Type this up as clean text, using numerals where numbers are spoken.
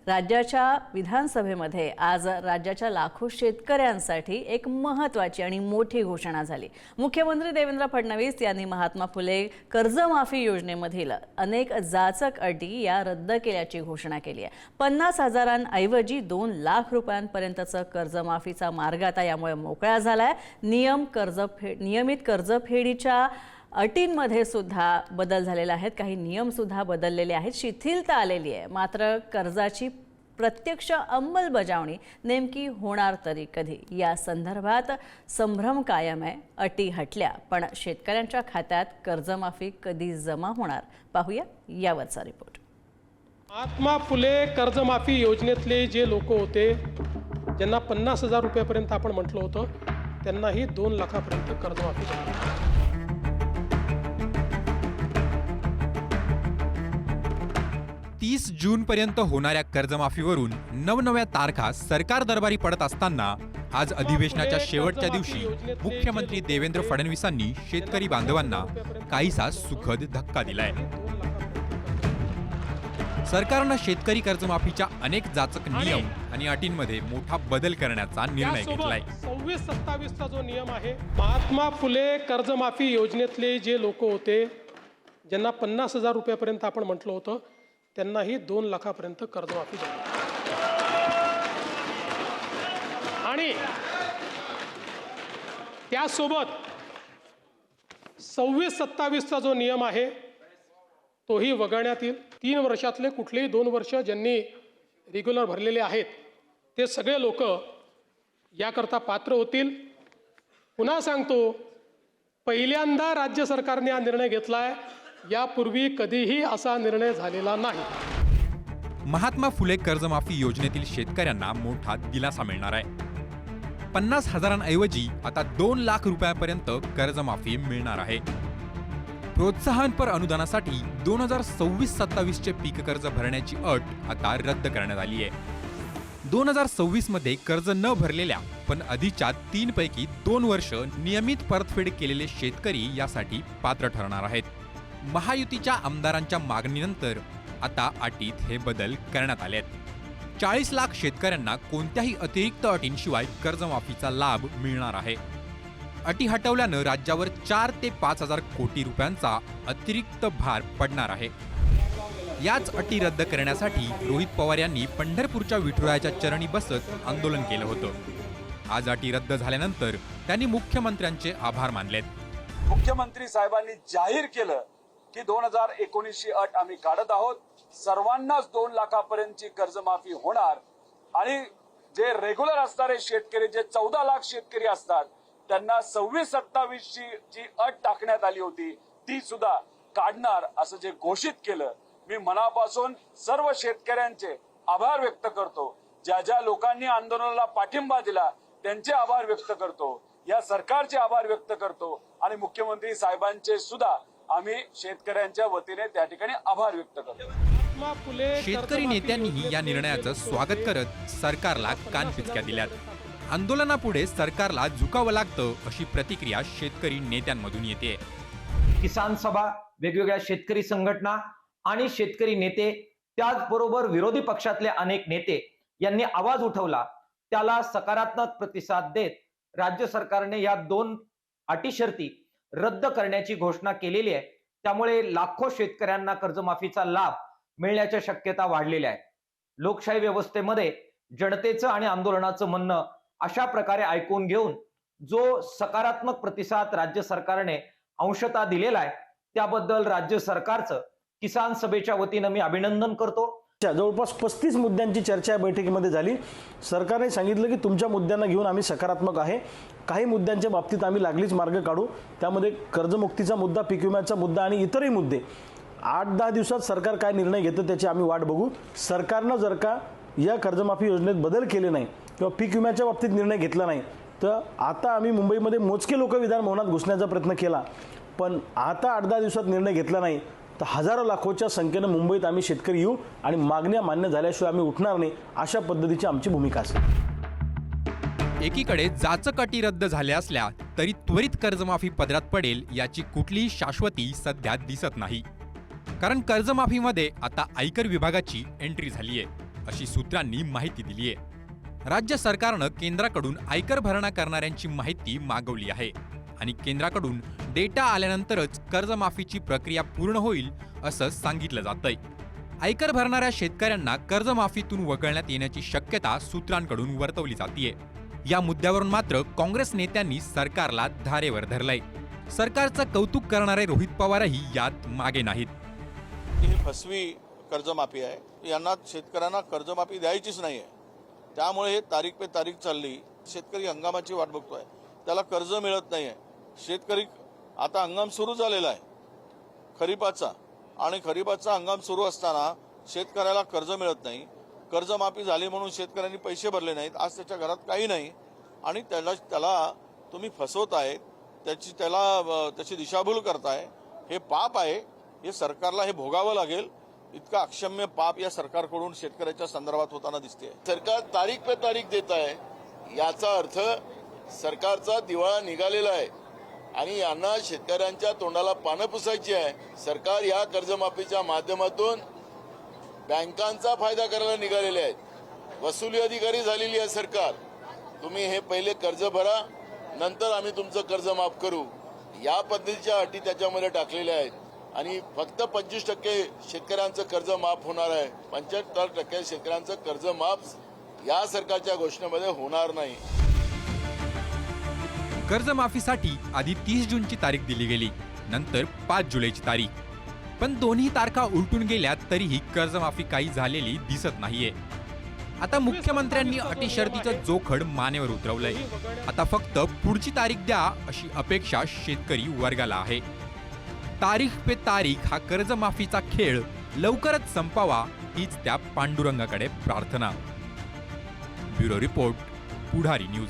राज्याच्या विधानसभेमध्ये आज राज्याच्या लाखो शेतकऱ्यांसाठी एक महत्त्वाची आणि मोठी घोषणा झाली। मुख्यमंत्री देवेंद्र फडणवीस यांनी महात्मा फुले कर्जमाफी योजनेमधील अनेक जाचक अटी या रद्द केल्याची घोषणा केली आहे। 50,000 2 लाख रुपयांपर्यंतचं कर्जमाफीचा मार्ग आता यामुळे मोकळा झालाय। नियमित कर्जफेडीच्या अटींमध्ये सुद्धा बदल झालेले आहेत, काही नियम सुद्धा बदललेले आहेत, शिथिलता आलेली आहे। मात्र कर्जाची प्रत्यक्ष अंमलबजावणी नेमकी होणार तरी कधी या संदर्भात संभ्रम कायम आहे। अटी हटल्या पण शेतकऱ्यांच्या खात्यात कर्जमाफी कधी जमा होणार पाहूया यावरचा रिपोर्ट। महात्मा फुले कर्जमाफी योजनेतले जे लोक होते ज्यांना 50,000 रुपयापर्यंत आपण म्हटलं होतं त्यांनाही 2 लाखापर्यंत कर्जमाफी झाली। 30 जूनपर्यंत होणाऱ्या कर्जमाफीवरून नवनव्या तारखा सरकार दरबारी पडत असताना आज अधिवेशनाच्या शेवटच्या दिवशी मुख्यमंत्री देवेंद्र फडणवीसांनी शेतकरी बांधवांना काहीसा सुखद धक्का दिलाय। सरकारनं शेतकरी कर्जमाफीच्या अनेक जाचक नियम आणि अटींमध्ये मोठा बदल करण्याचा निर्णय घेतलाय। 26-27 चा जो नियम आहे, महात्मा फुले कर्जमाफी योजनेतले जे लोक होते ज्यांना 50,000 रुपयापर्यंत आपण म्हटलं होतं त्यांनाही 2 लाखापर्यंत कर्जमाफी झाली। आणि त्यासोबत 26-27 चा जो नियम आहे तोही वगळण्यात येईल। 3 वर्षातले कुठलेही 2 वर्ष ज्यांनी रेग्युलर भरलेले आहेत ते सगळे लोक याकरता पात्र होतील। पुन्हा सांगतो, पहिल्यांदा राज्य सरकारने हा निर्णय घेतलाय, यापूर्वी कधीही असा निर्णय झालेला नाही। महात्मा फुले कर्जमाफी योजनेतील शेतकऱ्यांना मोठा दिलासा मिळणार आहे। 50,000 ऐवजी आता 2 लाख रुपयापर्यंत कर्जमाफी मिळणार आहे। प्रोत्साहनपर अनुदानासाठी 2026-27 चे पीक कर्ज भरण्याची अट आता रद्द करण्यात आली आहे। 2026 मध्ये कर्ज न भरलेल्या पण आधीच्या 3 पैकी 2 वर्ष नियमित परतफेड केलेले शेतकरी यासाठी पात्र ठरणार आहेत। महायुतीच्या आमदारांच्या मागणीनंतर आता अटीत हे बदल करण्यात आले आहेत। 40 लाख शेतकऱ्यांना कोणत्याही अतिरिक्त अटींशिवाय कर्जमाफीचा लाभ मिळणार आहे। अटी हटवल्यानं राज्यावर 4 ते 5,000 कोटी रुपयांचा अतिरिक्त भार पडणार आहे। याच अटी रद्द करण्यासाठी रोहित पवार यांनी पंढरपूरच्या विठुरायाच्या चरणी बसत आंदोलन केलं होतं। आज अटी रद्द झाल्यानंतर त्यांनी मुख्यमंत्र्यांचे आभार मानलेत। मुख्यमंत्री साहेबांनी जाहीर केलं की 2019 ची अट आम्ही काढत आहोत, सर्वांनाच 2 लाखापर्यंतची कर्जमाफी होणार आणि जे रेग्युलर असणारे शेतकरी, जे 14 लाख शेतकरी असतात त्यांना 26-27 ची जी अट टाकण्यात आली होती ती सुद्धा काढणार असं जे घोषित केलं। मी मनापासून सर्व शेतकऱ्यांचे आभार व्यक्त करतो। ज्या ज्या लोकांनी आंदोलनाला पाठिंबा दिला त्यांचे आभार व्यक्त करतो, या सरकारचे आभार व्यक्त करतो आणि मुख्यमंत्री साहेबांचे सुद्धा आम्ही शेतकऱ्यांच्या वतीने त्या ठिकाणी आभार व्यक्त करतो। शेतकरी नेत्यांनीही या निर्णयाचं स्वागत करत सरकारला कानपिचक्या दिल्यात। आंदोलनापुढे सरकारला झुकावं लागतं अशी प्रतिक्रिया शेतकरी नेत्यांमधून येते। किसान सभा, वेगवेगळ्या शेतकरी संघटना आणि शेतकरी नेते, त्याचबरोबर विरोधी पक्षातले अनेक नेते यांनी आवाज उठवला, त्याला सकारात्मक प्रतिसाद देत राज्य सरकारने या 2 अटी शर्ती रद्द करण्याची घोषणा केलेली आहे। त्यामुळे लाखो शेतकऱ्यांना कर्जमाफीचा लाभ मिळण्याच्या शक्यता वाढलेल्या आहेत। लोकशाही व्यवस्थेमध्ये जनतेचं आणि आंदोलनाचं म्हणणं अशा प्रकारे ऐकून घेऊन जो सकारात्मक प्रतिसाद राज्य सरकारने अंशतः दिलेला आहे त्याबद्दल राज्य सरकारचं किसान सभेच्या वतीनं मी अभिनंदन करतो। जवळपास 35 मुद्द्यांची चर्चा या बैठकीमध्ये झाली। सरकारने सांगितलं की तुमच्या मुद्द्यांना घेऊन आम्ही सकारात्मक आहे, काही मुद्द्यांच्या बाबतीत आम्ही लागलीच मार्ग काढू। त्यामध्ये कर्जमुक्तीचा मुद्दा, पीक विम्याचा मुद्दा आणि इतरही मुद्दे 8-10 दिवसात सरकार काय निर्णय घेतं त्याची आम्ही वाट बघू। सरकारनं जर का या कर्जमाफी योजनेत बदल केले नाही किंवा पीक विम्याच्या बाबतीत निर्णय घेतला नाही तर आता आम्ही मुंबईमध्ये मोजके लोक विधान भवनात घुसण्याचा प्रयत्न केला, पण आता 8-10 दिवसात निर्णय घेतला नाही तर हजारो लाखोच्या संख्येने मुंबईत आम्ही शेतकरी येऊ आणि मागण्या मान्य झाल्याशिवाय आम्ही उठणार नाही, अशा पद्धतीची आमची भूमिका असेल। एकीकडे जाचक अटी रद्द झाल्या असल्या तरी त्वरित कर्जमाफी पदरात पडेल याची कुठलीही शाश्वती सध्या दिसत नाही। कारण कर्जमाफीमध्ये आता आयकर विभागाची एंट्री झाली आहे। अशी सूत्रांनी माहिती दिली आहे. राज्य सरकारनं केंद्राकडून आयकर भरणा करणाऱ्यांची माहिती मागवली आहे आणि केंद्राकडून डेटा आल्यानंतरच कर्जमाफीची प्रक्रिया पूर्ण होईल असं सांगितलं जातंय. आयकर भरणाऱ्या शेतकऱ्यांना कर्जमाफीतून वगळण्यात येण्याची शक्यता सूत्रांकडून वर्तवली जातीये. या मुद्द्यावरून मात्र काँग्रेस नेत्यांनी सरकारला धारेवर धरलंय. सरकारचं कौतुक करणारे रोहित पवारही यात मागे नाहीत. ही फसवी कर्जमाफी आहे. यांना शेतकऱ्यांना कर्जमाफी द्यायचीच नाही आहे. त्यामुळे हे तारीख पे तारीख चालली. शेतकरी हंगामाची वाट बघतोय, त्याला कर्ज मिळत नाही आहे. शेतकरी आता हंगाम सुरू झालेला आहे खरीपाचा, आणि खरीपाचा हंगाम सुरू असताना शेतकऱ्याला कर्ज मिळत नाही. कर्जमाफी झाली म्हणून शेतकऱ्यांनी पैसे भरले नाहीत. आज त्याच्या घरात काही नाही आणि त्याला तुम्ही फसवताय, त्याची दिशाभूल करताय. हे पाप आहे. हे सरकारला हे भोगावं लागेल. इतका अक्षम्य पाप या सरकारकडून शेतकऱ्याच्या संदर्भात होताना दिसते. सरकार तारीख पे तारीख देत आहे, याचा अर्थ सरकारचा दिवाळा निघालेला आहे आणि यांना शेतकऱ्यांच्या तोंडाला पानं पुसायची आहे. सरकार या कर्जमाफीच्या माध्यमातून बँकांचा फायदा करायला निघालेले आहेत. वसुली अधिकारी झालेली आहे सरकार. तुम्ही हे पहिले कर्ज भरा, नंतर आम्ही तुमचं कर्ज माफ करू, या पद्धतीच्या अटी त्याच्यामध्ये टाकलेल्या आहेत. आणि फक्त 25% शेतकऱ्यांचं कर्ज माफ होणार आहे. 75% शेतकऱ्यांचं कर्ज माफ या सरकारच्या घोषणेमध्ये होणार नाही. कर्जमाफीसाठी आधी 30 जूनची तारीख दिली गेली, नंतर 5 जुलैची तारीख. पण दोन्ही तारखा उलटून गेल्या तरीही कर्जमाफी काही झालेली दिसत नाहीये. आता मुख्यमंत्र्यांनी अटी शर्तीचं जोखड मानेवर उतरवलंय. आता फक्त पुढची तारीख द्या अशी अपेक्षा शेतकरी वर्गाला आहे. तारीख पे तारीख हा कर्जमाफीचा खेळ लवकरच संपावा हीच त्या पांडुरंगाकडे प्रार्थना. ब्युरो रिपोर्ट, पुढारी न्यूज.